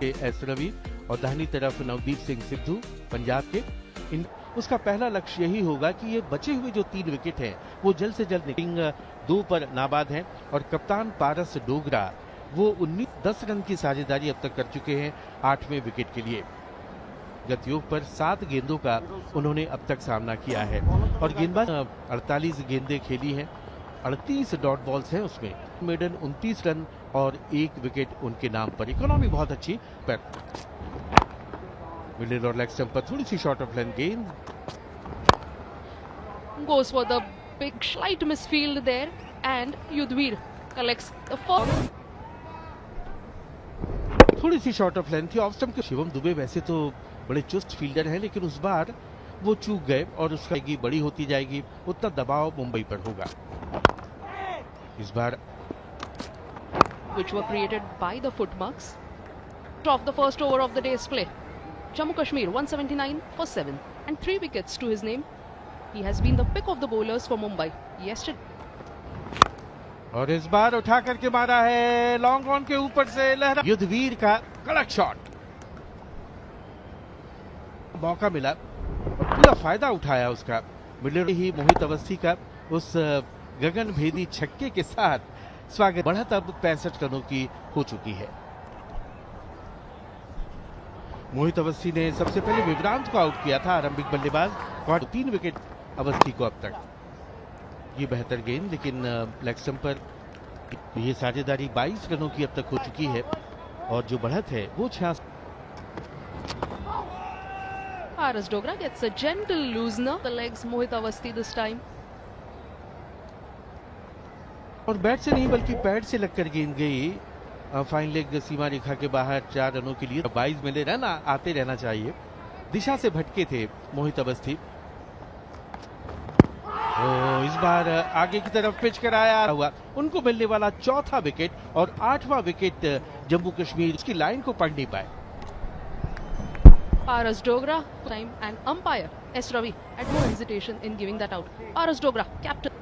S Ravi और दाहिनी तरफ नवदीप सिंह सिद्धू पंजाब के। उसका पहला लक्ष्य यही होगा कि ये बचे हुए जो 3 विकेट हैं वो जल्द से जल्द निकलेंगे। 2 पर नाबाद हैं और कप्तान पारस डोगरा वो 10 रन की साझेदारी अब तक कर चुके हैं 8वें विकेट के लिए। गतियोग पर 7 गेंदों का उन्होंने अब तक सामना किया है और गेंदबाज 48 गेंदें खेली हैं, 38 डॉट बॉल्स हैं उसमें। मेडन 29 रन और 1 विकेट उनके नाम पर। इकोनॉमी बहुत अच्छी पर मिडिल और लेग स्टंप पर थोड़ी सी शॉर्ट ऑफ लेंथ गेंद। Goes for the big slight misfield there and Yudhvir collects the first. थोड़ी सी शॉर्ट ऑफ लेंथ थी ऑफ स्टंप के। शिवम दुबे वैसे तो बड़े चुस्त फील्डर हैं लेकिन उस बार वो चूक गए और उसका बड़ी होती जाएगी, उतना दबाव मुंबई पर होगा इस बार। Which were created by the footmarks. Of the first over of the day's play. Jammu Kashmir 179 for 7 and 3 wickets to his name. He has been the pick of the bowlers for Mumbai yesterday. और इस बार उठा करके मारा है long on के ऊपर से लहरा। युद्धवीर का कड़क शॉट, मौका मिला और पूरा फायदा उठाया उसका। मिडिल ही मोहित अवस्थी का उस गगन भेदी छक्के के साथ स्वागत। बढ़त अब 65 रनों की हो चुकी है। मोहित अवस्थी ने सबसे पहले विभ्रांत को आउट किया था आरंभिक बल्लेबाज। 3 विकेट अवस्थी को अब तक। ये बेहतर गेंद लेकिन लेग स्टंप पर ये साझेदारी 22 रनों की अब तक हो चुकी है और जो बढ़त है वो 66। Paras Dogra gets a gentle loosener. The legs Mohit Awasthi this time. और बैट से नहीं बल्कि पैड से लगकर गेंद गई फाइन लेग सीमा रेखा के बाहर। 4 रनों के लिए 22 मिले रन आते रहना चाहिए। दिशा से भटके थे मोहित अवस्थी। इस बार आगे की तरफ पिच कराया हुआ उनको मिलने वाला 4था विकेट और 8वां विकेट जम्मू कश्मीर उसकी लाइन को पढ़ नहीं पाए। Paras Dogra time and umpire S Ravi had no hesitation in giving that out. Paras Dogra, captain.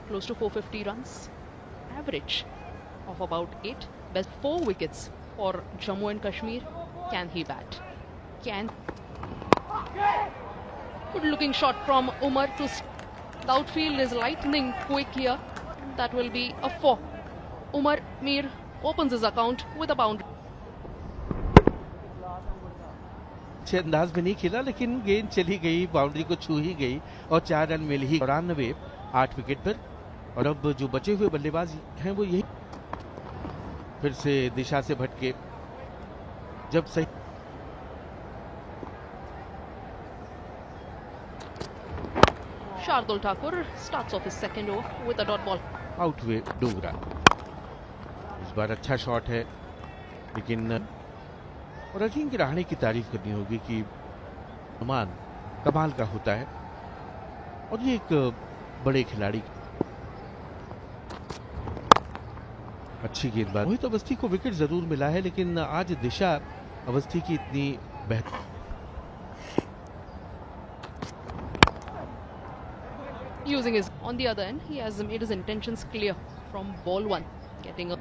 Close to 450 runs, average of about 8, best 4 wickets for Jammu and Kashmir. Can he bat? Can. Good looking shot from Umar to the outfield is lightning quick here. That will be a 4. Umar Mir opens his account with a boundary. अच्छे अंदाज में नहीं खेला लेकिन गेंद चली गई, boundary को छू ही गई और 4 रन मिल ही। 94 8 विकेट पर। और अब जो बचे हुए बल्लेबाज हैं वो यही फिर से दिशा से भटके जब सही। Shardul Thakur starts off his second over with a dot ball. Out हुए डोगरा। इस बार अच्छा शॉट है लेकिन और अजिंक्य रहाणे की तारीफ करनी होगी कि अनुमान कमाल का होता है और ये एक बड़े खिलाड़ी। अच्छी गेंदबाज। मोहित अवस्थी को विकेट जरूर मिला है लेकिन आज दिशा अवस्थी की इतनी बेहतर। Using his on the other end, he has made his intentions clear from ball 1, getting a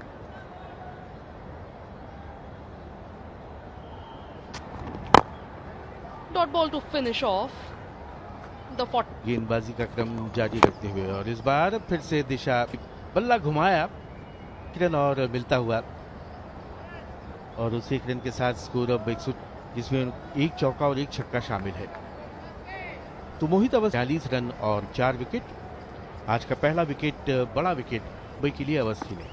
dot ball to finish off the 40. गेंदबाजी का क्रम जारी रखते हुए और इस बार फिर से दिशा बल्ला घुमाया किरण और मिलता हुआ और उसी रन के साथ स्कोर अब 100 जिसमें 1 चौका और 1 छक्का शामिल है। तो मोहित अवस्थी 42 रन और 4 विकेट। आज का पहला विकेट बड़ा विकेट मुंबई के लिए अवस्थी ने।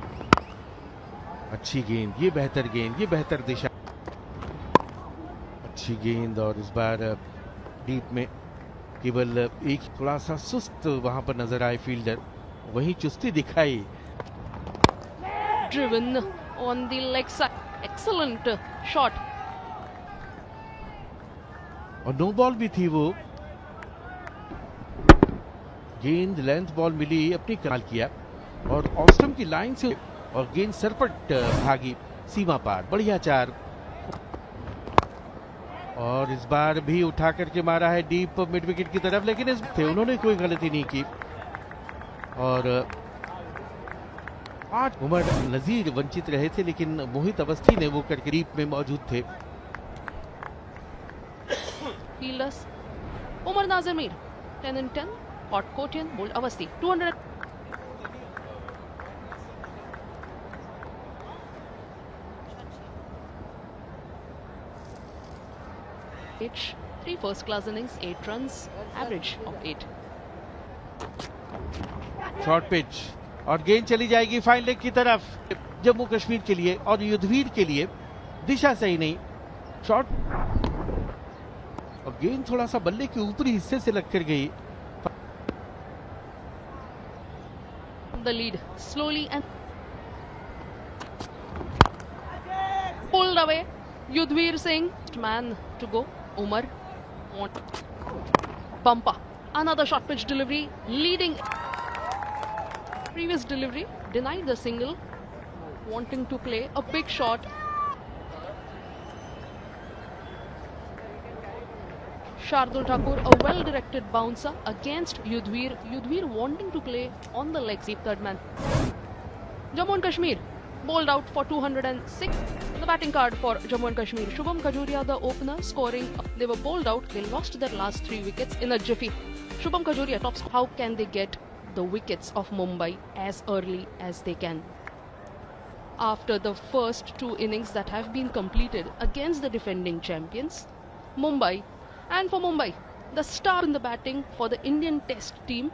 अच्छी गेंद, ये बेहतर गेंद, ये बेहतर दिशा। अच्छी गेंद और इस बार डीप में केवल एक थोड़ा सा सुस्त वहां पर नजर आए फील्डर, वहीं चुस्ती दिखाई। Driven on the leg side, excellent shot. और नो बॉल भी थी वो गेंद, लेंथ बॉल मिली, अपनी कमाल किया और ऑफ स्टंप की लाइन से और गेंद सरपट भागी सीमा पार। बढ़िया 4 और इस बार भी उठा करके मारा है डीप मिड विकेट की तरफ, लेकिन इस थे उन्होंने कोई गलती नहीं की। और आज उमर नजीर वंचित रहे थे, लेकिन मोहित अवस्थी ने वो करके डीप में मौजूद थे। Fielders Umar Nazir Mir 10 and 10, caught Kotian, bowled Avasti 200. Three first class innings, 8 runs, average of 8. Short pitch और गेंद चली जाएगी फाइन लेग की तरफ। जम्मू कश्मीर के लिए और युद्धवीर के लिए दिशा सही नहीं। शॉर्ट और गेंद थोड़ा सा बल्ले के ऊपरी हिस्से से लगकर गई। The lead slowly and pulled away. Yudhvir Singh, man to go. Umar bumper. Another short pitch delivery, leading. Previous delivery denied the single, wanting to play a big shot. Shardul Thakur, a well-directed bouncer against Yudhvir. Yudhvir wanting to play on the leg, sweep third man. Jammu and Kashmir bowled out for 206. The batting card for Jammu and Kashmir. Shubham Khajuria, the opener, scoring. They were bowled out. They lost their last 3 wickets in a jiffy. Shubham Khajuria tops. How can they get the wickets of Mumbai as early as they can? After the first 2 innings that have been completed against the defending champions, Mumbai. And for Mumbai, the star in the batting for the Indian Test team.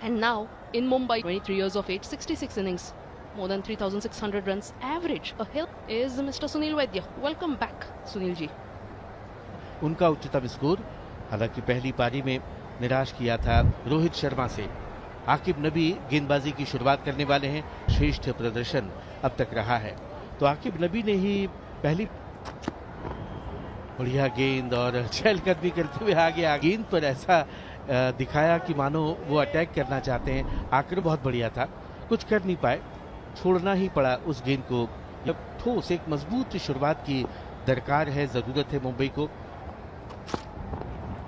And now in Mumbai, 23 years of age, 66 innings, more than 3,600 runs, average a hill, is Mr. Sunil Vaidya. Welcome back, Sunil ji. उनका उच्चतम score हालांकि पहली पारी में निराश किया था रोहित शर्मा से। आकिब नबी गेंदबाजी की शुरुआत करने वाले हैं। श्रेष्ठ प्रदर्शन अब तक रहा है, तो आकिब नबी ने ही पहली बढ़िया गेंद और चहलकदमी करते हुए आगे गेंद पर ऐसा दिखाया कि मानो वो अटैक करना चाहते हैं। आकर बहुत बढ़िया था, कुछ कर नहीं पाए, छोड़ना ही पड़ा उस गेंद को। जब ठोस एक मजबूत शुरुआत की दरकार है, जरूरत है मुंबई को।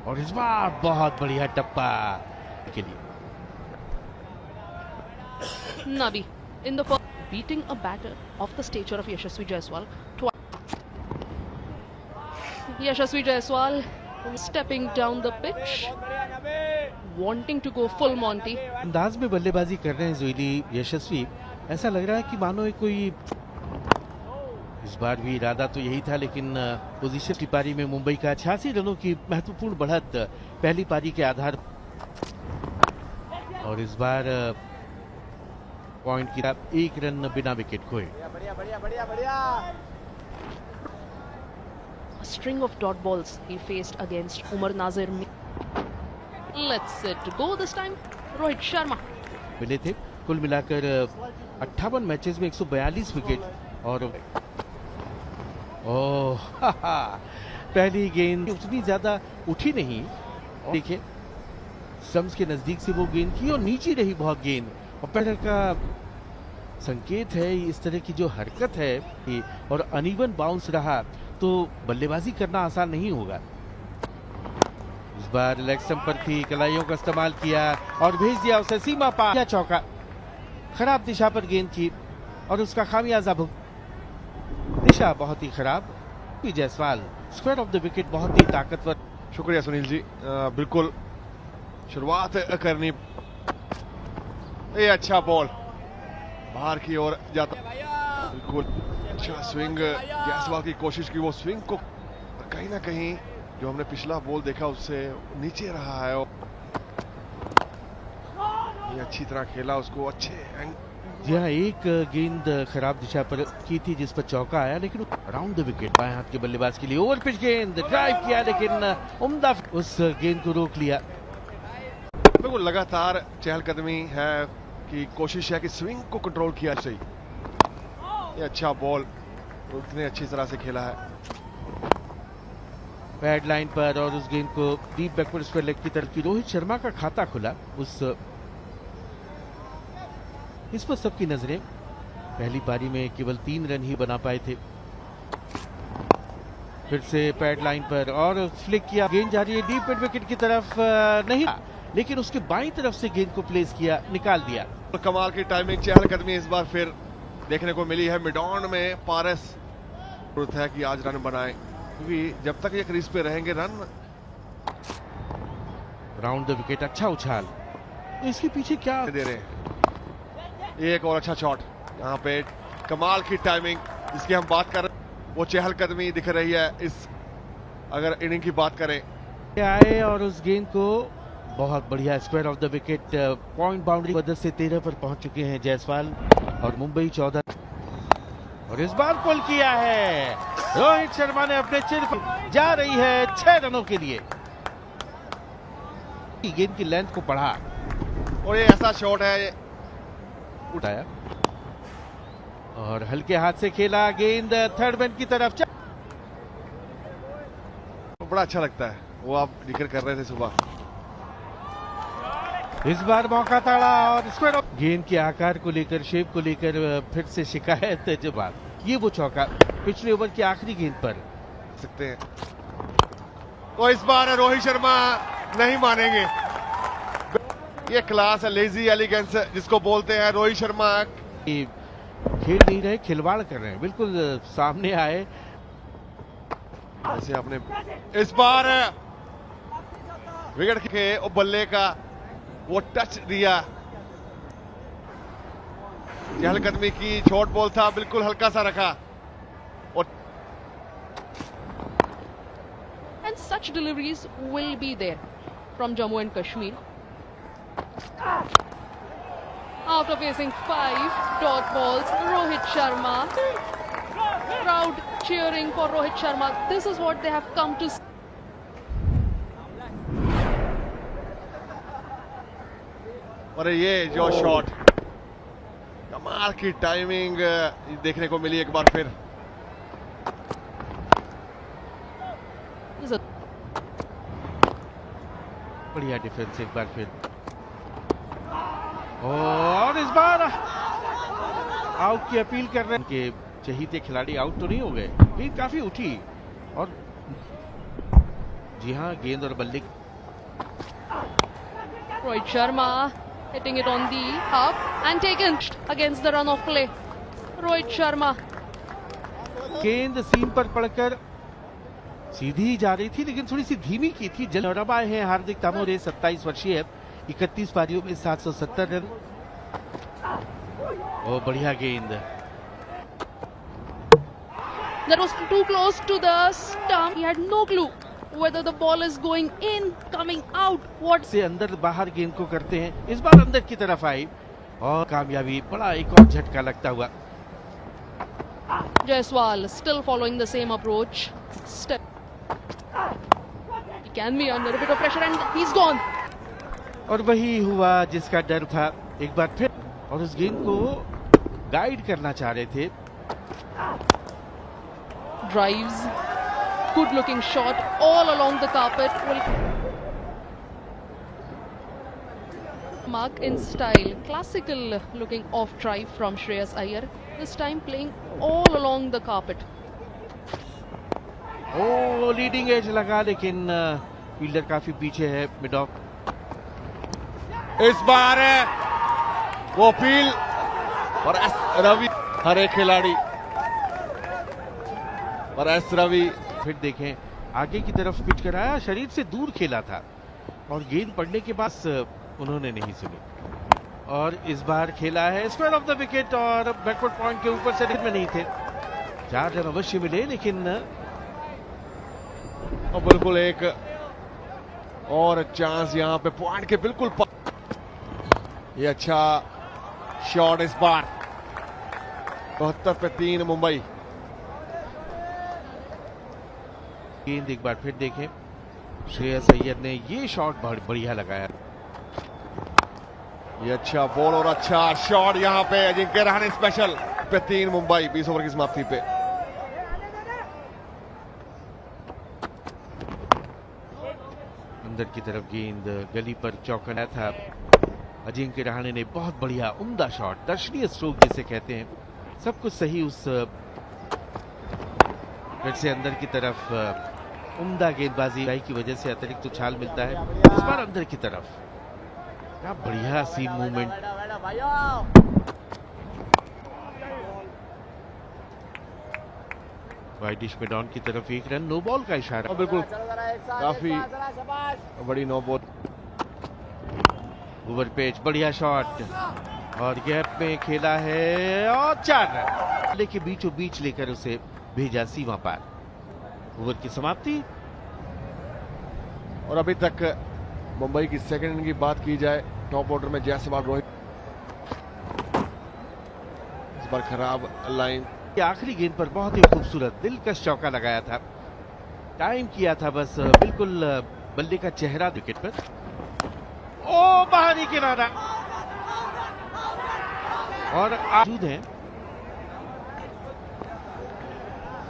और इस बार बहुत बढ़िया टप्पा के लिए Nabi in the first, beating a batter of the stature of Yashasvi Jaiswal twice. Yashasvi Jaiswal stepping down the pitch, wanting to go full Monty. अंदाज में बल्लेबाजी कर रहे हैं जोइली यशस्वी। ऐसा लग रहा है कि मानो कोई, इस बार भी इरादा तो यही था, लेकिन पोजीशन की पारी में मुंबई का 86 रनों की महत्वपूर्ण बढ़त पहली पारी के आधार। और इस बार पॉइंट की 1 रन बिना विकेट खोए। A string of dot balls he faced against Umar Nazir. Let's it go this time. Rohit Sharma. मिले थे कुल मिलाकर 58 मैचेस में 142 विकेट। और ओह पहली गेंद उतनी ज्यादा उठी नहीं, देखिए स्टंप्स के नजदीक से वो गेंद की और नीचे रही बहुत गेंद। और पहले का संकेत है इस तरह की जो हरकत है और अनइवन बाउंस रहा तो बल्लेबाजी करना आसान नहीं होगा। इस बार लेग स्टंप पर थी, कलाइयों का इस्तेमाल किया और भेज दिया उसे सीमा पार। चौका, खराब दिशा पर गेंद की और उसका खामियाजा दिशा बहुत ही खराब। Jaiswal square of the wicket, बहुत ही ताकतवर। शुक्रिया सुनील जी। बिल्कुल शुरुआत करनी, ये अच्छा बॉल बाहर की ओर जाता, बिल्कुल अच्छा स्विंग। जायसवाल की कोशिश की वो स्विंग को, कहीं ना कहीं जो हमने पिछला बॉल देखा उससे नीचे रहा है। ये अच्छी तरह खेला उसको, अच्छे यह एक गेंद खराब दिशा पर की थी जिस पर चौका आया, लेकिन अराउंड द विकेट बाएं हाथ के बल्लेबाज के लिए ओवर पिच गेंद ड्राइव किया, लेकिन उम्दा उस गेंद को रोक लिया। बिल्कुल लगातार चहलकदमी है कि कोशिश है कि स्विंग को कंट्रोल किया सही। ये अच्छा बॉल उसने अच्छी तरह से खेला है पैड लाइन पर और उस गेंद को डीप बैकवर्ड पर लेग की तरफ की। रोहित शर्मा का खाता खुला इस पर सबकी नजरें। पहली पारी में केवल 3 रन ही बना पाए थे। फिर से पैड लाइन पर और फ्लिक किया, गेंद जा रही है डीप मिड विकेट की तरफ, नहीं लेकिन उसके बाईं तरफ से गेंद को प्लेस किया, निकाल दिया। तो कमाल की टाइमिंग, चहलकदमी इस बार फिर देखने को मिली है मिड ऑन में। पारस जरूरत है कि आज रन बनाए, क्योंकि जब तक ये क्रीज पे रहेंगे रन। राउंड द विकेट, अच्छा उछाल, इसके पीछे क्या दे रहे हैं। एक और अच्छा शॉट यहाँ पे, कमाल की टाइमिंग जिसकी हम बात कर रहे हैं, वो चहलकदमी दिख रही है इस अगर इनिंग की बात करें। आए और उस गेंद को बहुत बढ़िया square of the wicket, point boundary मदद से 13 पर पहुंच चुके हैं जायसवाल और मुंबई 14, और इस बार पुल किया है रोहित शर्मा ने अपने चिर, जा रही है 6 रनों के लिए। गेंद की लेंथ को बढ़ा और ये ऐसा शॉट है, उठाया और हल्के हाथ से खेला, गेंद थर्ड मैन की तरफ। बड़ा अच्छा लगता है, वो आप जिक्र कर रहे थे सुबह। इस बार मौका ताड़ा और स्क्वायर, गेंद के आकार को लेकर, शेप को लेकर फिर से शिकायत है जवाब। ये वो चौका पिछले ओवर की आखिरी गेंद पर सकते हैं, तो इस बार रोहित शर्मा नहीं मानेंगे। ये क्लास है, लेजी एलिगेंस जिसको बोलते हैं। रोहित शर्मा खेल नहीं रहे, खिलवाड़ कर रहे हैं, बिल्कुल सामने आए। ऐसे आपने इस बार विकेट के बल्ले का वो टच दिया, चहलकदमी की शॉर्ट बॉल था, बिल्कुल हल्का सा रखा। और And such deliveries will be there from Jammu and Kashmir. After facing 5 dot balls, Rohit Sharma, crowd cheering for Rohit Sharma. This is what they have come to see. और ये जो shot, कमाल की टाइमिंग देखने को मिली एक बार फिर। This is a बढ़िया डिफेंस एक बार फिर, और इस बार आउट की अपील कर रहे हैं कि चहीते खिलाड़ी आउट तो नहीं हो गए। गेंद काफी उठी और जी हाँ, गेंद और बल्ले। Rohit Sharma hitting it on the half and taken against the run of play. Rohit Sharma. गेंद सीम पर पड़कर सीधी जा रही थी, लेकिन थोड़ी सी धीमी की थी। जल आए हैं हार्दिक तामोरे, 27 वर्षीय, 31 पारियों में 770 रन। ओ बढ़िया गेंद, That was too close to the stump. He had no clue whether the ball is going in, coming out. What? से अंदर बाहर गेंद को करते हैं। इस बार अंदर की तरफ आई और कामयाबी, बड़ा एक और झटका लगता हुआ। Jaiswal still following the same approach. Step. He can be under a bit of pressure and he's gone. और वही हुआ जिसका डर था एक बार फिर, और उस गेंद को गाइड करना चाह रहे थे। Drives. Good looking shot all along the carpet. Will mark in style. Classical looking off drive from Shreyas Iyer. This time playing all along the carpet. Oh leading edge लगा, लेकिन फील्डर काफी पीछे है mid of. इस बार वो appeal और S Ravi, हर एक खिलाड़ी और एस रवि फिर देखें आगे की तरफ पिच कराया, शरीर से दूर खेला था और गेंद पड़ने के बाद उन्होंने नहीं सुनी। और इस बार खेला है स्क्वायर ऑफ द विकेट और बैकवर्ड पॉइंट के ऊपर से में नहीं थे। 4 रन अवश्य मिले, लेकिन और बिल्कुल एक और चांस यहाँ पे पॉइंट के बिल्कुल ये अच्छा शॉट इस बार। 72 पे 3 मुंबई। गेंद एक बार फिर देखें, श्रेयस अय्यर ने ये शॉट बहुत बढ़िया लगाया। ये अच्छा बॉल और अच्छा शॉट यहाँ पे अजिंक्य रहाणे स्पेशल पे 3 मुंबई 20 ओवर की समाप्ति पे। अंदर की तरफ गेंद गली पर चौकना था। अजिंक्य रहाणे ने बहुत बढ़िया उम्दा शॉट, दर्शनीय स्ट्रोक जिसे कहते हैं, सब कुछ सही उस फिर से अंदर की तरफ उम्दा गेंदबाजी की वजह से अतिरिक्त उछाल मिलता है। इस बार अंदर की तरफ क्या बढ़िया सीम मूवमेंट। वाइड डिश में डाउन की तरफ एक रन, नो बॉल का इशारा। बिल्कुल काफी बड़ी नो बॉल। ओवर पेच, बढ़िया शॉट और गैप में खेला है और 4 रन लेके बीचों बीच लेकर उसे भेजा सीमा पार। ओवर की समाप्ति। और अभी तक मुंबई की सेकंड इनिंग की बात की जाए, टॉप ऑर्डर में जायसवाल, रोहित। इस बार खराब लाइन। आखिरी गेंद पर बहुत ही खूबसूरत दिलकश चौका लगाया था, टाइम किया था बस बिल्कुल बल्ले का चेहरा विकेट पर। ओ बाहरी किनारा और मौजूद हैं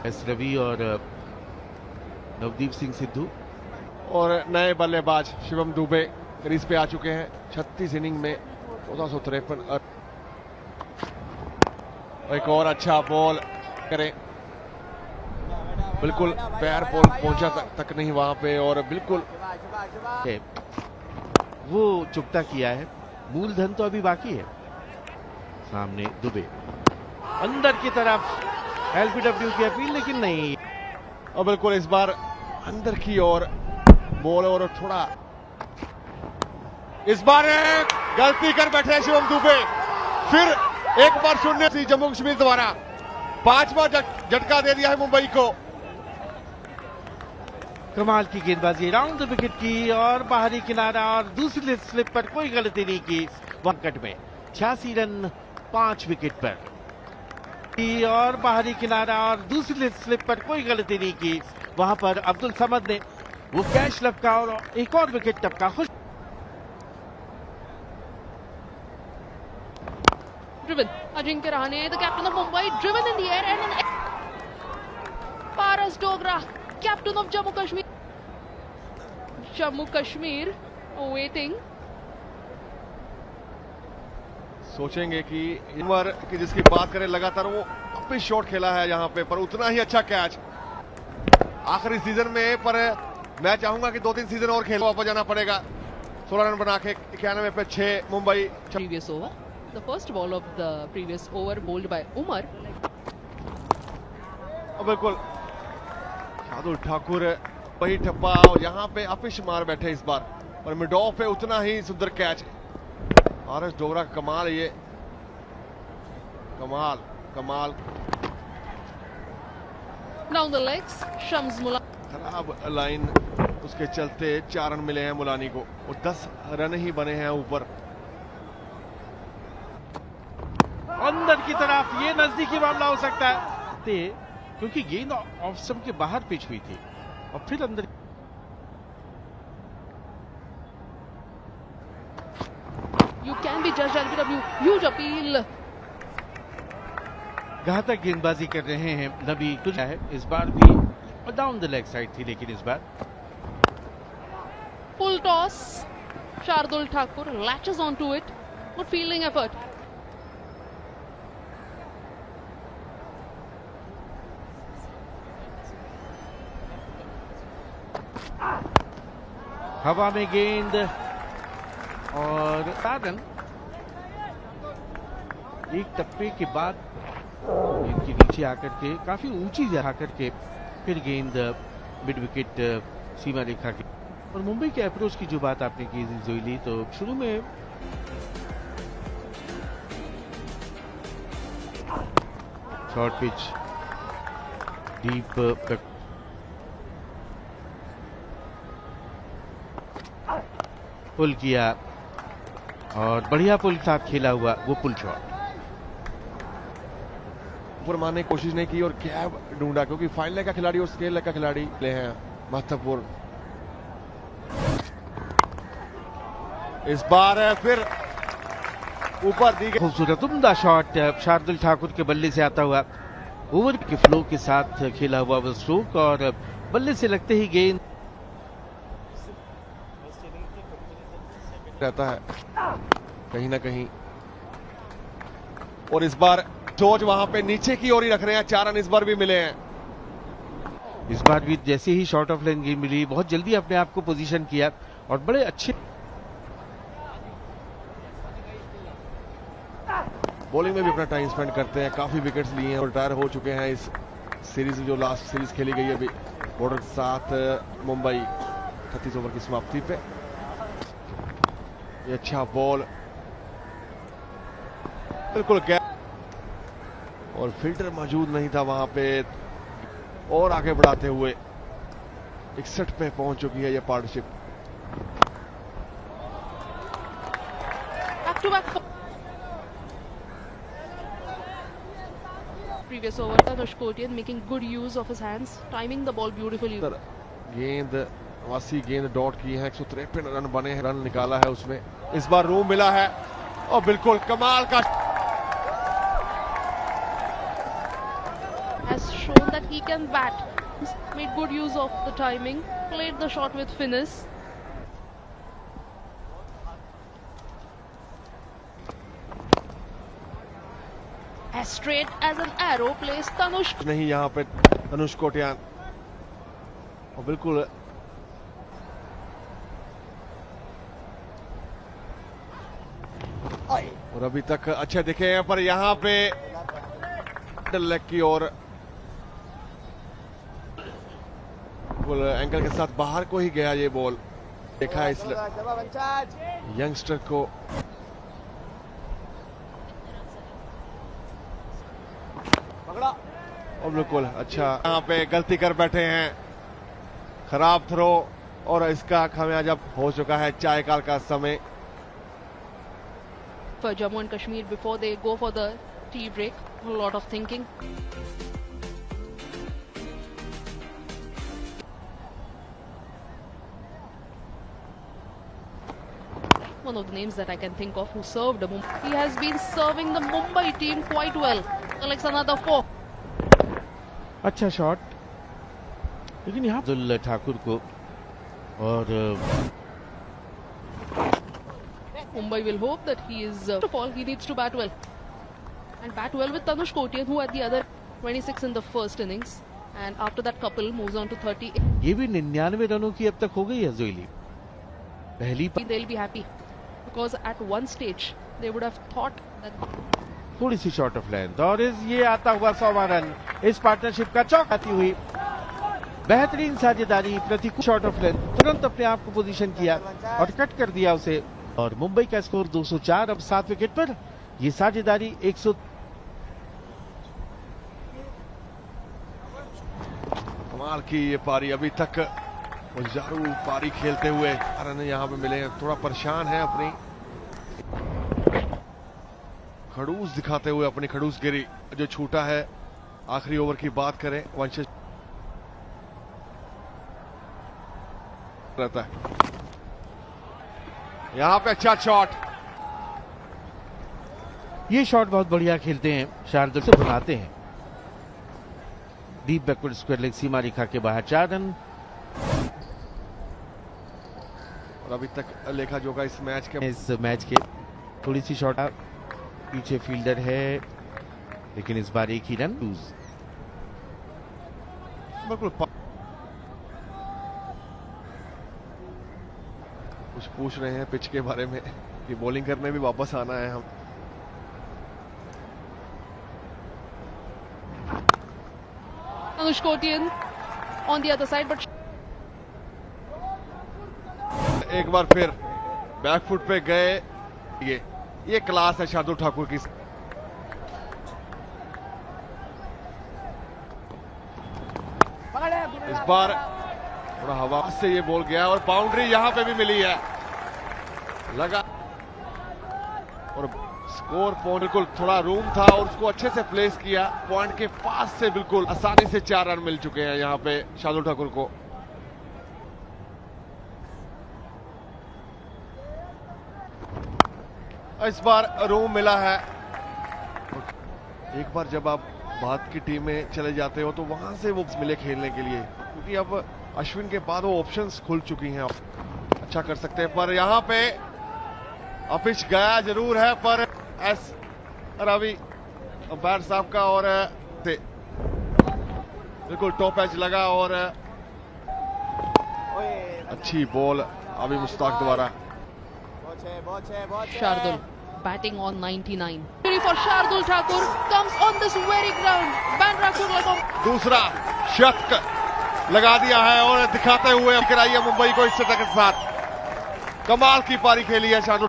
एस रवि और नवदीप सिंह सिद्धू और नए बल्लेबाज शिवम दुबे क्रीज पे आ चुके हैं। 36 इनिंग में 1453। एक और अच्छा बॉल करें, बिल्कुल पैर बॉल पहुंचा तक नहीं वहां पे, और बिल्कुल वो चुकता किया है। मूलधन तो अभी बाकी है। सामने दुबे अंदर की तरफ, एलबीडब्ल्यू की अपील लेकिन नहीं। और बिल्कुल इस बार अंदर की ओर बॉल, और थोड़ा इस बार गलती कर बैठे शिवम दुबे। फिर एक बार 0 जम्मू कश्मीर द्वारा 5वां झटका दे दिया है मुंबई को। कमाल की गेंदबाजी राउंड द विकेट की और बाहरी किनारा, और दूसरी स्लिप पर कोई गलती नहीं की। विकेट में 86 रन 5 विकेट पर, और बाहरी किनारा और दूसरी स्लिप पर कोई गलती नहीं की। वहां पर अब्दुल समद ने वो कैच लपका और एक और विकेट टपका। खुश Driven. Ajinkya Rahane, the captain of Mumbai, driven in the air and an Paras Dogra, captain of Jammu Kashmir. Jammu Kashmir waiting. सोचेंगे कि इमर की जिसकी बात करें लगातार वो अपनी शॉट खेला है यहाँ पे, पर उतना ही अच्छा कैच आखिरी सीजन में। पर मैं चाहूंगा कि 2-3 सीजन और खेल वापस जाना पड़ेगा। 16 रन बना के 91 पे 6 Mumbai. Previous over. The first ball of the previous over bowled by Umar. बिल्कुल शार्दुल ठाकुर वही ठप्पा, और यहाँ पे अपिश मार बैठे इस बार, पर मिड ऑफ पे उतना ही सुंदर कैच। आरएस डोगरा का कमाल, ये कमाल कमाल। Down the legs, Shams Mulani. खराब लाइन, उसके चलते 4 रन मिले हैं मुलानी को, और 10 रन ही बने हैं ऊपर। अंदर की तरफ, ये नजदीकी मामला हो सकता है क्योंकि गेंद ऑफ स्टंप के बाहर पिच हुई थी और फिर अंदर। You can be judged LBW. Huge appeal. घातक गेंदबाजी कर रहे हैं नबी। कुछ है इस बार भी, और डाउन द लेग साइड थी, लेकिन इस बार Full toss. Shardul Thakur latches onto it. Good fielding effort. हवा में गेंद और साधन एक टप्पे के बाद गेंद के नीचे आकर के, काफी ऊंची जगह आकर के, फिर गेंद मिड विकेट सीमा रेखा की। और मुंबई के अप्रोच की जो बात आपने की जोइली, तो शुरू में शॉर्ट पिच डीप पुल किया और बढ़िया पुल साथ खेला हुआ वो पुल शॉट। ऊपर मारने की कोशिश नहीं की और कैब ढूंढा, क्योंकि फाइन लेग का खिलाड़ी और स्केल लेग का खिलाड़ी ले हैं महत्वपूर्ण। इस बार फिर ऊपर दी गई खूबसूरत उम्दा शॉट शार्दुल ठाकुर के बल्ले से आता हुआ, ओवर के फ्लो के साथ खेला हुआ वो स्ट्रोक, और बल्ले से लगते ही गेंद रहता है कहीं ना कहीं। और इस बार जॉर्ज वहां पे नीचे की ओर ही रख रहे हैं, 4 रन इस बार भी मिले हैं। इस बार भी जैसे ही शॉर्ट ऑफ लाइन गेंद मिली बहुत जल्दी अपने आप को पोजीशन किया और बड़े अच्छे बॉलिंग में भी अपना टाइम स्पेंड करते हैं। काफी विकेट्स लिए हैं और रिटायर हो चुके हैं इस सीरीज में, जो लास्ट सीरीज खेली गई है अभी बॉर्डर के साथ मुंबई 38 ओवर की समाप्ति पे। ये अच्छा बॉल बिल्कुल गैप और फिल्टर मौजूद नहीं था वहां पे, और आगे बढ़ाते हुए 61 पे पहुंच चुकी है ये partnership. Back to back. Previous over, Tanush Kotian making good use of his hands, timing the ball beautifully. गेंद 80 गेंद डॉट की है, 153 रन बने हैं, रन निकाला है उसमें। इस बार रूम मिला है और बिल्कुल कमाल का Has shown that he can bat. He's made good use of the timing, played the shot with finesse. As straight as an arrow plays Tanush. नहीं यहाँ पे तनुष कोटियान, और बिल्कुल और अभी तक अच्छे दिखे हैं, पर यहाँ पे लेग की ओर बिल्कुल एंकल के साथ बाहर को ही गया ये बॉल। देखा है इस यंगस्टर को, और बिल्कुल अच्छा यहाँ पे गलती कर बैठे हैं, खराब थ्रो, और इसका खामियाजा हो चुका है चाय काल का समय। For Jammu and Kashmir before they go for the tea break, a lot of thinking. One of the names that I can think of who served the Mumbai. He has been serving the Mumbai team quite well. Collects another 4. अच्छा shot, लेकिन यहाँ अब्दुल ठाकुर को, और Mumbai will hope that he is first of all he needs to bat well, and bat well with Tanush Kotian, who at the other 26 in the first innings, and after that couple moves on to 30. ये भी 99 रनों की अब तक हो गई है जोइली पहली They'll be happy because at one stage they would have thought that थोड़ी सी शॉर्ट ऑफ लाइन, और ये आता हुआ 100वां रन इस पार्टनरशिप का चौक आती हुई बेहतरीन साझेदारी, प्रतिकूल शॉर्ट ऑफ लाइन, तुरंत अपने आप को पोजीशन किया और कट कर दिया उसे, और मुंबई का स्कोर 204। अब 7 विकेट पर ये साझेदारी 100। कमाल की ये पारी अभी तक जारू पारी खेलते हुए रन यहाँ पे मिले हैं, थोड़ा परेशान है अपनी खड़ूस दिखाते हुए, अपनी खड़ूस गिरी जो छूटा है। आखिरी ओवर की बात करें, वंशज रहता है यहाँ पे अच्छा शॉट, ये शॉट बहुत बढ़िया खेलते हैं, शार्दुल से बनाते हैं। डीप बैकवर्ड स्क्वायर लेग सीमा रेखा के बाहर 4 रन। और अभी तक लेखा जोखा इस मैच के थोड़ी सी शॉट, पीछे फील्डर है लेकिन इस बार एक ही रन लूज। बिल्कुल कुछ पूछ रहे हैं पिच के बारे में कि बॉलिंग करने भी वापस आना है हम। Tanush Kotian on the other side, but एक बार फिर बैकफुट पे गए, ये क्लास है शार्दुल ठाकुर की। इस बार थोड़ा हवा से ये बॉल गया और बाउंड्री यहां पे भी मिली है, लगा और स्कोर पॉइंट बिल्कुल थोड़ा रूम था और उसको अच्छे से प्लेस किया, पॉइंट के पास से बिल्कुल आसानी से 4 रन मिल चुके हैं यहां पे शार्दुल ठाकुर को। इस बार रूम मिला है। एक बार जब आप बात की टीम में चले जाते हो तो वहां से वो मिले खेलने के लिए, क्योंकि अब अश्विन के बाद वो ऑप्शंस खुल चुकी हैं, अच्छा कर सकते हैं। पर यहाँ पे पिच गया जरूर है, पर रवि अंपायर साहब का और बिल्कुल टॉप एज लगा और अच्छी बॉल अभी मुश्ताक द्वारा। Shardul batting on 99. For Shardul Thakur comes on this very ground. Bandra Kurla दूसरा शतक लगा दिया है और दिखाते हुए कराई है मुंबई को इस शतक के साथ। कमाल की पारी खेली है शार्दुल।